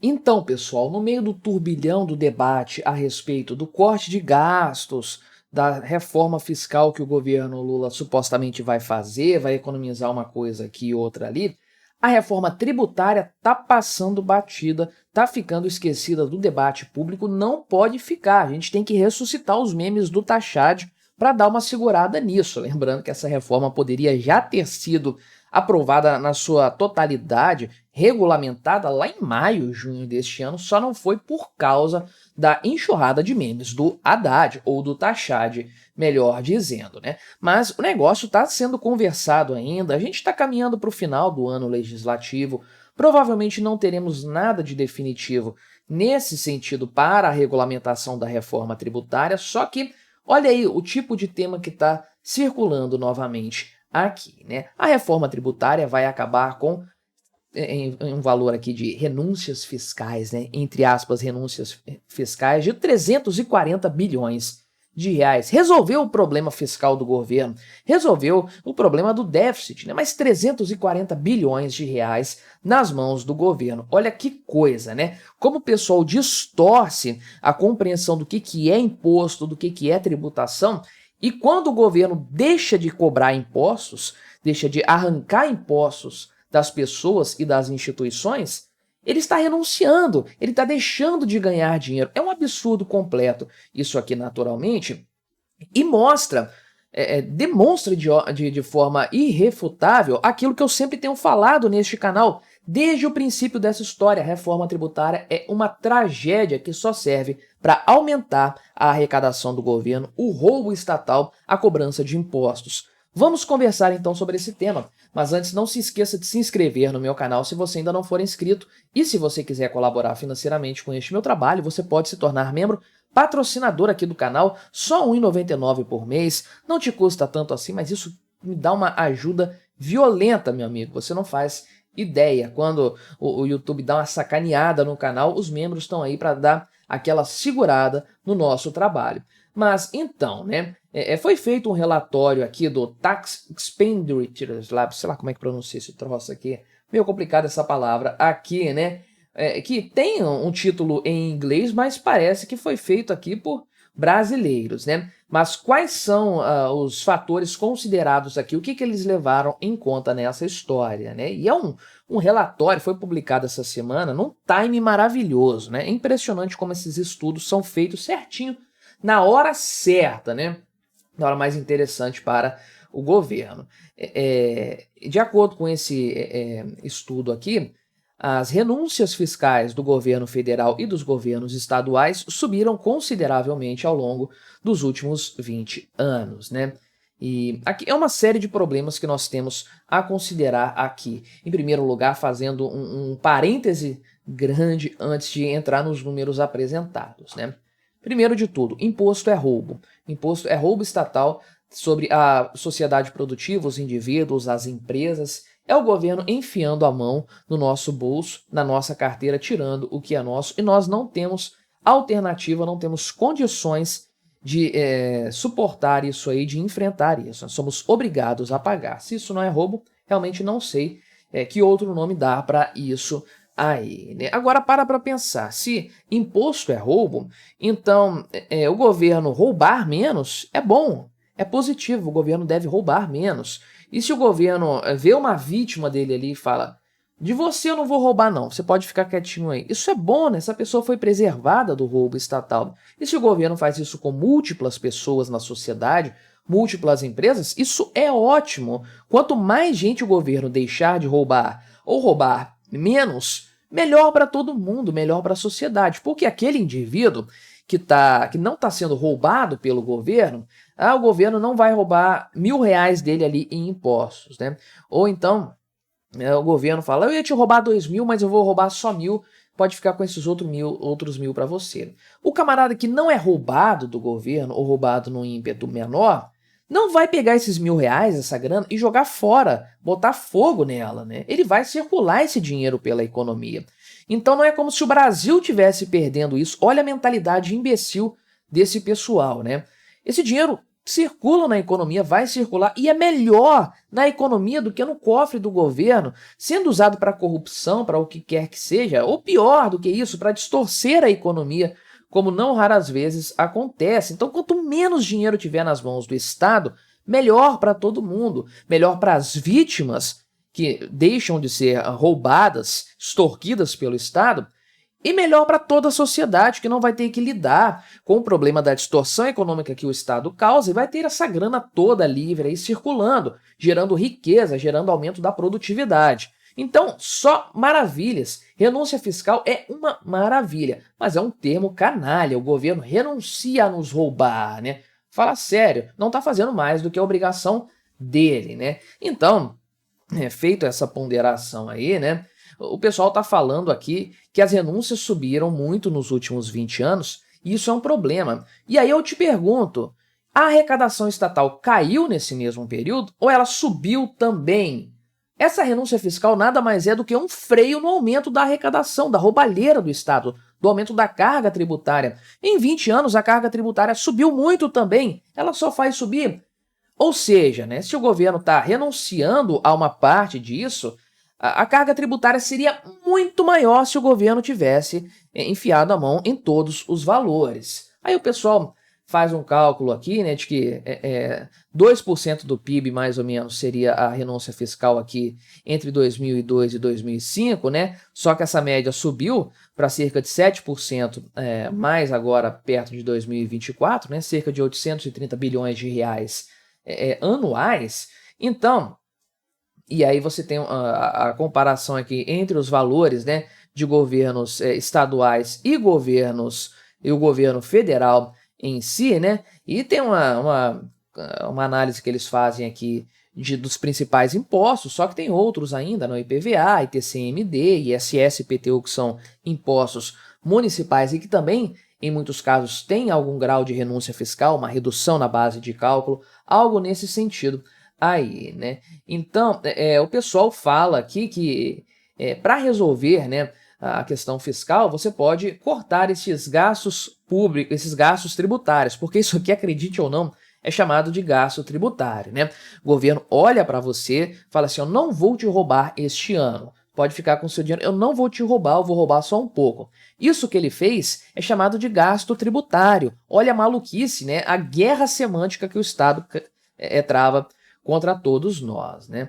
Então, pessoal, no meio do turbilhão do debate a respeito do corte de gastos, da reforma fiscal que o governo Lula supostamente vai fazer, vai economizar uma coisa aqui e outra ali, a reforma tributária tá passando batida, tá ficando esquecida do debate público, não pode ficar. A gente tem que ressuscitar os memes do Taxade para dar uma segurada nisso. Lembrando que essa reforma poderia já ter sido aprovada na sua totalidade, regulamentada lá em maio, junho deste ano, só não foi por causa da enxurrada de memes do Haddad, ou do Taxade, melhor dizendo, né? Mas o negócio está sendo conversado ainda, a gente está caminhando para o final do ano legislativo, provavelmente não teremos nada de definitivo nesse sentido para a regulamentação da reforma tributária, só que olha aí o tipo de tema que está circulando novamente aqui, né? A reforma tributária vai acabar com um valor aqui de renúncias fiscais, né? Entre aspas, renúncias fiscais de 340 bilhões de reais. Resolveu o problema fiscal do governo, resolveu o problema do déficit, né? Mais 340 bilhões de reais nas mãos do governo. Olha que coisa, né? Como o pessoal distorce a compreensão do que é imposto, do que é tributação. E quando o governo deixa de cobrar impostos, deixa de arrancar impostos das pessoas e das instituições, ele está renunciando, ele está deixando de ganhar dinheiro. É um absurdo completo isso aqui, naturalmente, e mostra, demonstra de forma irrefutável aquilo que eu sempre tenho falado neste canal, desde o princípio dessa história. A reforma tributária é uma tragédia que só serve para aumentar a arrecadação do governo, o roubo estatal, a cobrança de impostos. Vamos conversar então sobre esse tema, mas antes não se esqueça de se inscrever no meu canal se você ainda não for inscrito, e se você quiser colaborar financeiramente com este meu trabalho, você pode se tornar membro patrocinador aqui do canal, só R$ 1,99 por mês, não te custa tanto assim, mas isso me dá uma ajuda violenta, meu amigo, você não faz ideia. Quando o YouTube dá uma sacaneada no canal, os membros estão aí para dar aquela segurada no nosso trabalho. Mas então, né, foi feito um relatório aqui do Tax Expenditures Lab, sei lá como é que pronuncia esse troço aqui, meio complicado essa palavra aqui, né, que tem um título em inglês, mas parece que foi feito aqui por brasileiros, né? Mas quais são os fatores considerados aqui, o que eles levaram em conta nessa história, né? E é um relatório, foi publicado essa semana, num time maravilhoso, né? É impressionante como esses estudos são feitos certinho, na hora certa, né? Na hora mais interessante para o governo. De acordo com esse estudo aqui, as renúncias fiscais do governo federal e dos governos estaduais subiram consideravelmente ao longo dos últimos 20 anos, né? E aqui é uma série de problemas que nós temos a considerar aqui. Em primeiro lugar, fazendo um parêntese grande antes de entrar nos números apresentados, né? Primeiro de tudo, imposto é roubo. Imposto é roubo estatal sobre a sociedade produtiva, os indivíduos, as empresas. É o governo enfiando a mão no nosso bolso, na nossa carteira, tirando o que é nosso, e nós não temos alternativa, não temos condições de suportar isso aí, de enfrentar isso. Nós somos obrigados a pagar. Se isso não é roubo, realmente não sei que outro nome dá para isso aí, né? Agora para pensar, se imposto é roubo, então o governo roubar menos é bom, é positivo, o governo deve roubar menos. E se o governo vê uma vítima dele ali e fala, de você eu não vou roubar não, você pode ficar quietinho aí. Isso é bom, né? Essa pessoa foi preservada do roubo estatal. E se o governo faz isso com múltiplas pessoas na sociedade, múltiplas empresas, isso é ótimo. Quanto mais gente o governo deixar de roubar ou roubar menos, melhor para todo mundo, melhor para a sociedade. Porque aquele indivíduo que não está sendo roubado pelo governo, o governo não vai roubar R$ 1.000 dele ali em impostos, né? Ou então o governo fala, eu ia te roubar 2.000, mas eu vou roubar só 1.000, pode ficar com esses outros 1.000 para você. O camarada que não é roubado do governo ou roubado num ímpeto menor, não vai pegar esses R$ 1.000, essa grana, e jogar fora, botar fogo nela, né? Ele vai circular esse dinheiro pela economia. Então não é como se o Brasil tivesse perdendo isso. Olha a mentalidade imbecil desse pessoal, né? Esse dinheiro circulam na economia, vai circular e é melhor na economia do que no cofre do governo, sendo usado para corrupção, para o que quer que seja, ou pior do que isso, para distorcer a economia, como não raras vezes acontece. Então, quanto menos dinheiro tiver nas mãos do Estado, melhor para todo mundo, melhor para as vítimas que deixam de ser roubadas, extorquidas pelo Estado, e melhor para toda a sociedade, que não vai ter que lidar com o problema da distorção econômica que o Estado causa e vai ter essa grana toda livre aí circulando, gerando riqueza, gerando aumento da produtividade. Então, só maravilhas. Renúncia fiscal é uma maravilha, mas é um termo canalha. O governo renuncia a nos roubar, né? Fala sério, não está fazendo mais do que a obrigação dele, né? Então, feito essa ponderação aí, né? O pessoal está falando aqui que as renúncias subiram muito nos últimos 20 anos e isso é um problema. E aí eu te pergunto, a arrecadação estatal caiu nesse mesmo período ou ela subiu também? Essa renúncia fiscal nada mais é do que um freio no aumento da arrecadação, da roubalheira do Estado, do aumento da carga tributária. Em 20 anos a carga tributária subiu muito também, ela só faz subir. Ou seja, né, se o governo está renunciando a uma parte disso, a carga tributária seria muito maior se o governo tivesse enfiado a mão em todos os valores. Aí o pessoal faz um cálculo aqui, né, de que 2% do PIB, mais ou menos, seria a renúncia fiscal aqui entre 2002 e 2005, né? Só que essa média subiu para cerca de 7%, mais agora perto de 2024, né? Cerca de 830 bilhões de reais anuais. Então, e aí você tem a comparação aqui entre os valores, né, de governos estaduais e o governo federal em si, né? E tem uma análise que eles fazem aqui dos principais impostos, só que tem outros ainda, no IPVA, ITCMD, ISS, IPTU, que são impostos municipais e que também, em muitos casos, tem algum grau de renúncia fiscal, uma redução na base de cálculo, algo nesse sentido aí, né? Então, o pessoal fala aqui que para resolver, né, a questão fiscal, você pode cortar esses gastos públicos, esses gastos tributários, porque isso aqui, acredite ou não, é chamado de gasto tributário, né? O governo olha para você, fala assim, eu não vou te roubar este ano, pode ficar com o seu dinheiro, eu não vou te roubar, eu vou roubar só um pouco. Isso que ele fez é chamado de gasto tributário. Olha a maluquice, né? A guerra semântica que o Estado trava contra todos nós, né?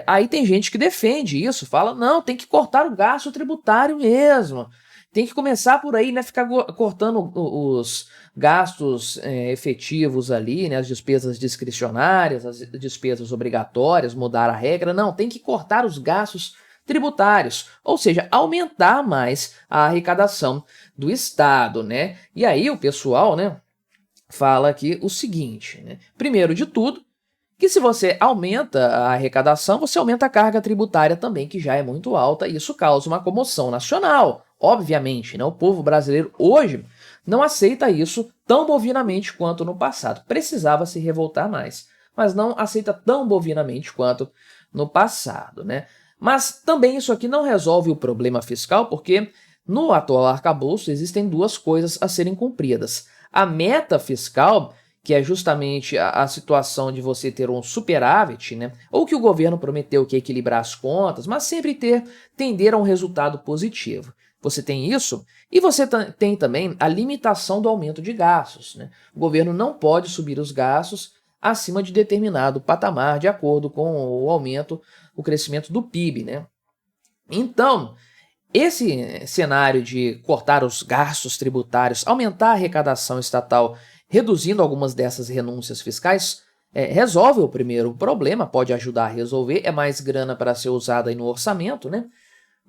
Aí tem gente que defende isso, fala, não, tem que cortar o gasto tributário mesmo. Tem que começar por aí, né? Ficar cortando os gastos efetivos ali, né? As despesas discricionárias, as despesas obrigatórias, mudar a regra. Não, tem que cortar os gastos tributários, ou seja, aumentar mais a arrecadação do Estado, né? E aí o pessoal, né, fala aqui o seguinte, né? Primeiro de tudo, que se você aumenta a arrecadação, você aumenta a carga tributária também, que já é muito alta, e isso causa uma comoção nacional. Obviamente, né? O povo brasileiro hoje não aceita isso tão bovinamente quanto no passado. Precisava se revoltar mais, mas não aceita tão bovinamente quanto no passado, né? Mas também isso aqui não resolve o problema fiscal, porque no atual arcabouço existem duas coisas a serem cumpridas. A meta fiscal, que é justamente a situação de você ter um superávit, né? Ou que o governo prometeu que é equilibrar as contas, mas sempre tender a um resultado positivo. Você tem isso e você tem também a limitação do aumento de gastos, né? O governo não pode subir os gastos acima de determinado patamar, de acordo com o aumento, o crescimento do PIB, né? Então, esse cenário de cortar os gastos tributários, aumentar a arrecadação estatal, reduzindo algumas dessas renúncias fiscais, resolve o primeiro problema, pode ajudar a resolver, é mais grana para ser usada aí no orçamento, né?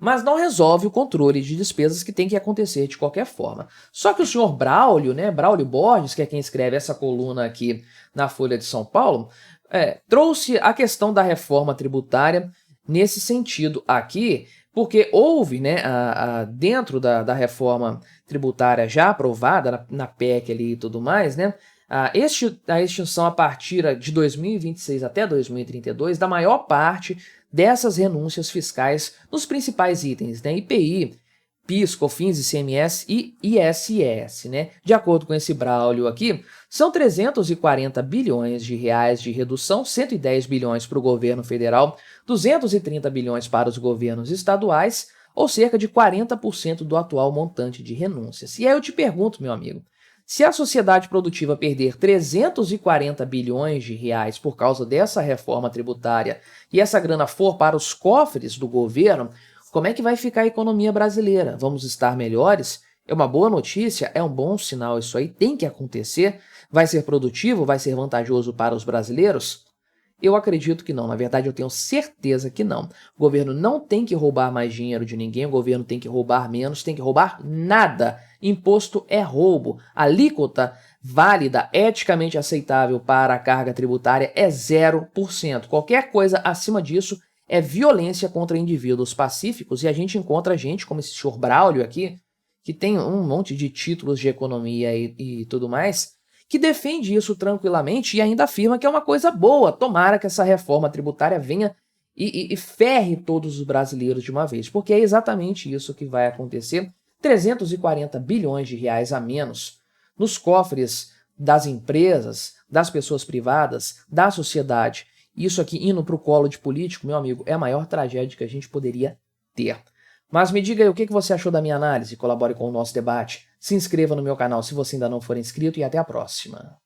Mas não resolve o controle de despesas que tem que acontecer de qualquer forma. Só que o senhor Braulio, né, Braulio Borges, que é quem escreve essa coluna aqui na Folha de São Paulo, trouxe a questão da reforma tributária nesse sentido aqui, porque houve, né, dentro da reforma tributária já aprovada, na PEC ali e tudo mais, né, a extinção a partir de 2026 até 2032 da maior parte dessas renúncias fiscais nos principais itens, né, IPI, PIS, COFINS, ICMS e ISS, né? De acordo com esse Braulio aqui, são 340 bilhões de reais de redução, 110 bilhões para o governo federal, 230 bilhões para os governos estaduais, ou cerca de 40% do atual montante de renúncias. E aí eu te pergunto, meu amigo, se a sociedade produtiva perder 340 bilhões de reais por causa dessa reforma tributária e essa grana for para os cofres do governo, como é que vai ficar a economia brasileira? Vamos estar melhores? É uma boa notícia? É um bom sinal isso aí? Tem que acontecer? Vai ser produtivo? Vai ser vantajoso para os brasileiros? Eu acredito que não, na verdade eu tenho certeza que não. O governo não tem que roubar mais dinheiro de ninguém, o governo tem que roubar menos, tem que roubar nada. Imposto é roubo. Alíquota válida, eticamente aceitável para a carga tributária é 0%. Qualquer coisa acima disso é violência contra indivíduos pacíficos, e a gente encontra gente como esse senhor Braulio aqui, que tem um monte de títulos de economia e tudo mais, que defende isso tranquilamente e ainda afirma que é uma coisa boa. Tomara que essa reforma tributária venha e ferre todos os brasileiros de uma vez, porque é exatamente isso que vai acontecer. 340 bilhões de reais a menos nos cofres das empresas, das pessoas privadas, da sociedade. Isso aqui indo para o colo de político, meu amigo, é a maior tragédia que a gente poderia ter. Mas me diga aí o que você achou da minha análise, colabore com o nosso debate, se inscreva no meu canal se você ainda não for inscrito e até a próxima.